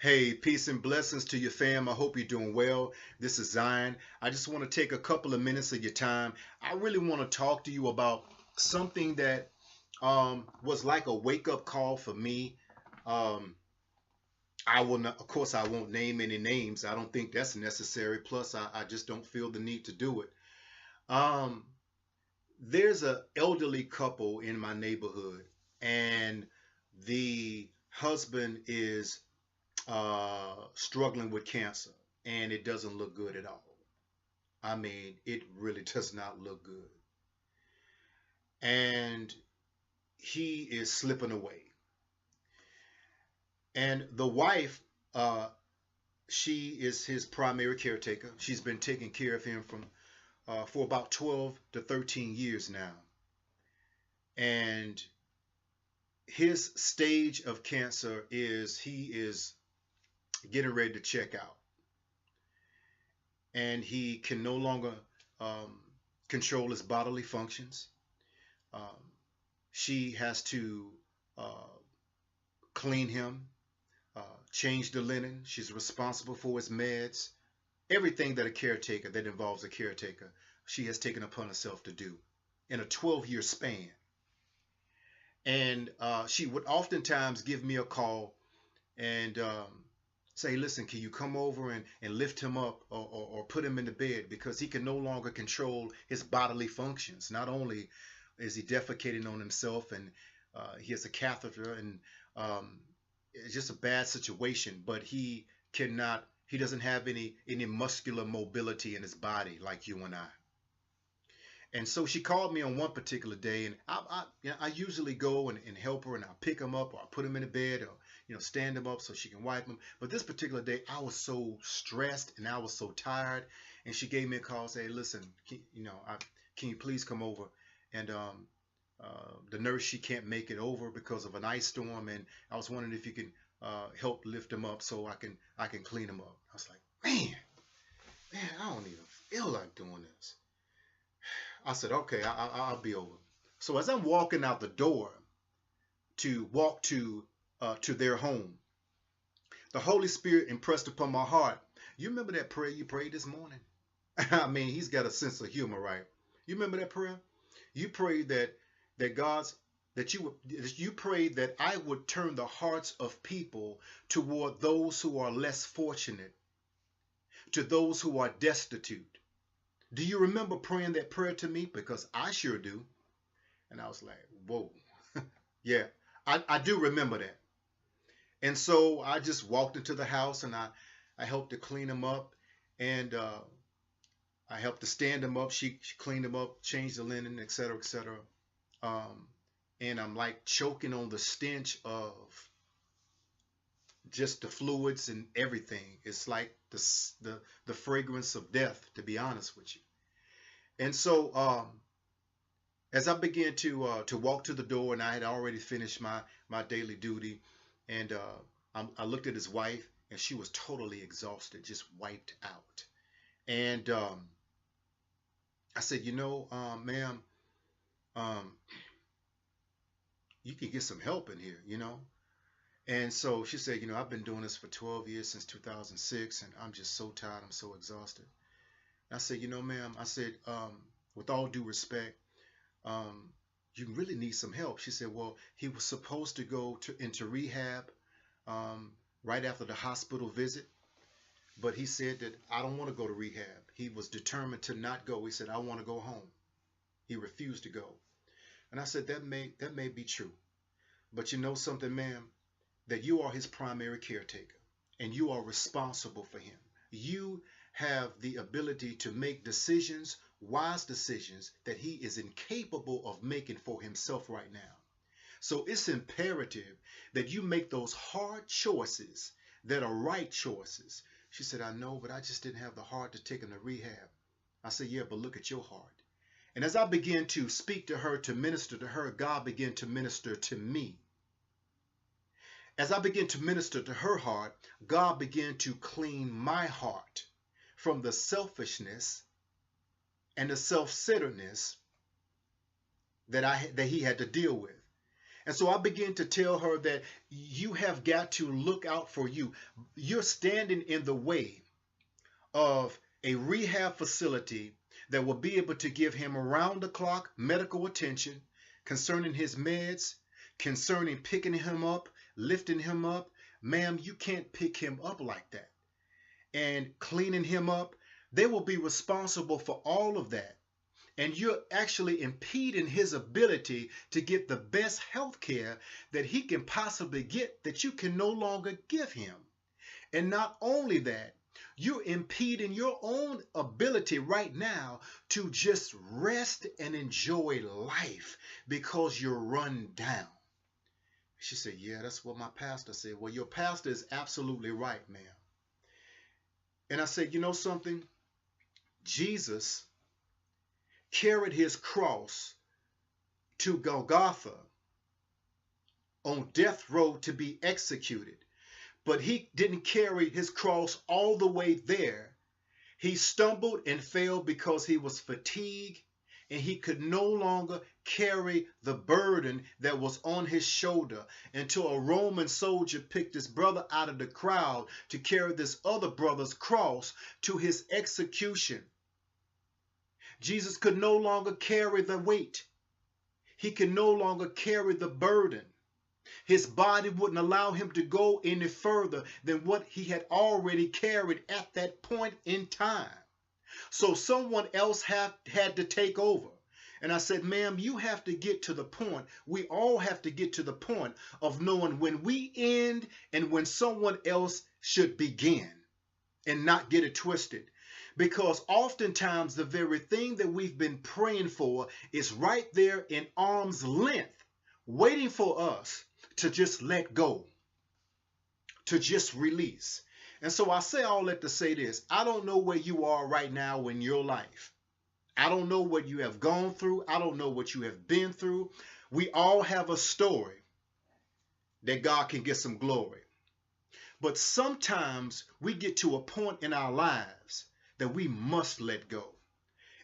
Hey, peace and blessings to your fam. I hope you're doing well. This is Zion. I just want to take a couple of minutes of your time. I really want to talk to you about something that was like a wake up call for me. Um, I will not, of course, I won't name any names. I don't think that's necessary. Plus, I just don't feel the need to do it. Um, there's a elderly couple in my neighborhood, and the husband is struggling with cancer, and it doesn't look good at all. I mean, it really does not look good. And he is slipping away. And the wife, uh, she is his primary caretaker. She's been taking care of him for about 12 to 13 years now. And his stage of cancer is he is getting ready to check out, and he can no longer um, control his bodily functions. Um, she has to uh, clean him, uh, change the linen. She's responsible for his meds, everything that a caretaker that involves a caretaker. She has taken upon herself to do in a 12-year span. And she would oftentimes give me a call and say, listen, can you come over and lift him up or put him in the bed because he can no longer control his bodily functions. Not only is he defecating on himself and he has a catheter and um, it's just a bad situation, but he doesn't have any muscular mobility in his body like you and I. And so she called me on one particular day, and I usually go and help her, and I'll pick him up, or I'll put him in the bed, or stand him up so she can wipe him. But this particular day, I was so stressed and I was so tired, and she gave me a call, say, "Listen, can you please come over?" And the nurse, she can't make it over because of an ice storm, and I was wondering if you can help lift him up so I can clean him up. I was like, man, I don't even feel like doing this. I said, okay, I'll be over. So as I'm walking out the door to walk to their home, the Holy Spirit impressed upon my heart. You remember that prayer you prayed this morning? I mean, he's got a sense of humor, right? You remember that prayer? You prayed that God's that you prayed that I would turn the hearts of people toward those who are less fortunate, to those who are destitute. Do you remember praying that prayer to me? Because I sure do. And I was like, whoa. Yeah, I do remember that. And so I just walked into the house and I helped to clean him up. And I helped to stand him up. She cleaned him up, changed the linen, et cetera, et cetera. Um, and I'm like choking on the stench of just the fluids and everything. It's like the fragrance of death, to be honest with you. And so as I began to walk to the door, and I had already finished my daily duty, and I looked at his wife, and she was totally exhausted, just wiped out. And I said, ma'am, um, you can get some help in here. And so she said, I've been doing this for 12 years, since 2006, and I'm just so tired. I'm so exhausted. I said, ma'am, I said, with all due respect, um, you really need some help. She said, well, he was supposed to go into rehab um, right after the hospital visit, but he said that I don't want to go to rehab. He was determined to not go. He said, I want to go home. He refused to go. And I said, that may be true. But you know something, ma'am, that you are his primary caretaker and you are responsible for him. You have the ability to make decisions, wise decisions, that he is incapable of making for himself right now. So it's imperative that you make those hard choices that are right choices. She said, I know, but I just didn't have the heart to take him to rehab. I said, yeah, but look at your heart. And as I began to speak to her, to minister to her, God began to minister to me. As I began to minister to her heart, God began to clean my heart from the selfishness and the self-centeredness that he had to deal with. And so I began to tell her that you have got to look out for you. You're standing in the way of a rehab facility that will be able to give him around the clock medical attention concerning his meds, concerning picking him up, lifting him up. Ma'am, you can't pick him up like that. And cleaning him up, they will be responsible for all of that. And you're actually impeding his ability to get the best health care that he can possibly get that you can no longer give him. And not only that, you're impeding your own ability right now to just rest and enjoy life because you're run down. She said, yeah, that's what my pastor said. Well, your pastor is absolutely right, ma'am. And I said, you know something? Jesus carried his cross to Golgotha on death row to be executed. But he didn't carry his cross all the way there. He stumbled and fell because he was fatigued and he could no longer carry the burden that was on his shoulder until a Roman soldier picked his brother out of the crowd to carry this other brother's cross to his execution. Jesus could no longer carry the weight. He could no longer carry the burden. His body wouldn't allow him to go any further than what he had already carried at that point in time. So someone else had to take over. And I said, ma'am, you have to get to the point. We all have to get to the point of knowing when we end and when someone else should begin, and not get it twisted. Because oftentimes the very thing that we've been praying for is right there in arm's length, waiting for us to just let go, to just release. And so I say all that to say this. I don't know where you are right now in your life. I don't know what you have gone through. I don't know what you have been through. We all have a story that God can get some glory. But sometimes we get to a point in our lives that we must let go.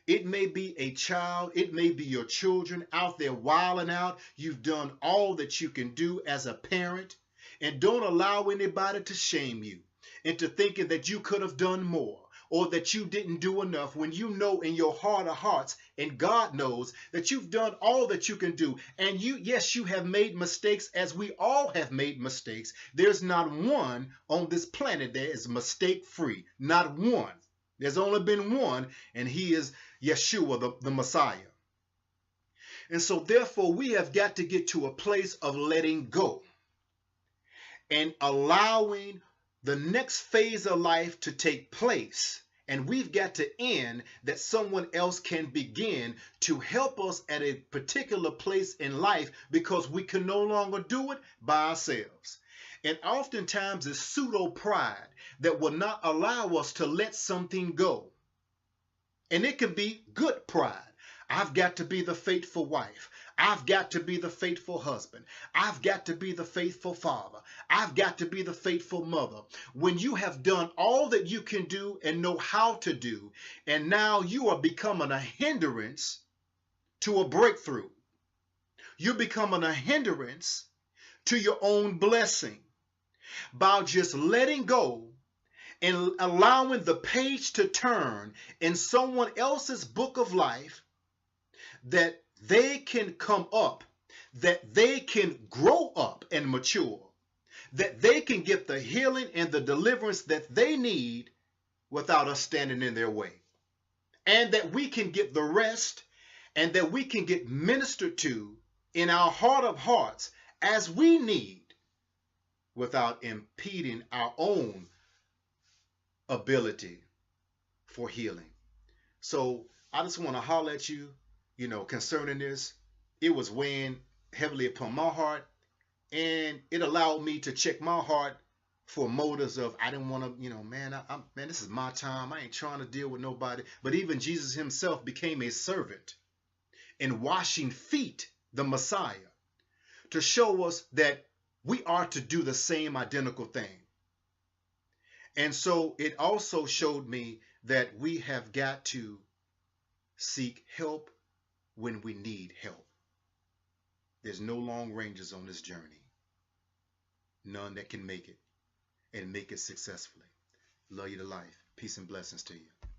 It may be a child, it may be your children out there wilding out. You've done all that you can do as a parent, and don't allow anybody to shame you into thinking that you could have done more or that you didn't do enough, when you know in your heart of hearts, and God knows, that you've done all that you can do. And yes, you have made mistakes, as we all have made mistakes. There's not one on this planet that is mistake-free. Not one. There's only been one, and he is Yeshua, the Messiah. And so therefore, we have got to get to a place of letting go and allowing the next phase of life to take place. And we've got to end that someone else can begin to help us at a particular place in life, because we can no longer do it by ourselves. And oftentimes it's pseudo pride that will not allow us to let something go. And it can be good pride. I've got to be the faithful wife. I've got to be the faithful husband. I've got to be the faithful father. I've got to be the faithful mother. When you have done all that you can do and know how to do, and now you are becoming a hindrance to a breakthrough. You're becoming a hindrance to your own blessing by just letting go and allowing the page to turn in someone else's book of life, that they can come up, that they can grow up and mature, that they can get the healing and the deliverance that they need without us standing in their way. And that we can get the rest, and that we can get ministered to in our heart of hearts as we need, without impeding our own ability for healing. So I just want to holler at you, concerning this. It was weighing heavily upon my heart, and it allowed me to check my heart for motives of, I didn't want to, man, this is my time. I ain't trying to deal with nobody. But even Jesus himself became a servant in washing feet, the Messiah, to show us that we are to do the same identical thing. And so it also showed me that we have got to seek help when we need help. There's no long rangers on this journey. None that can make it and make it successfully. Love you to life. Peace and blessings to you.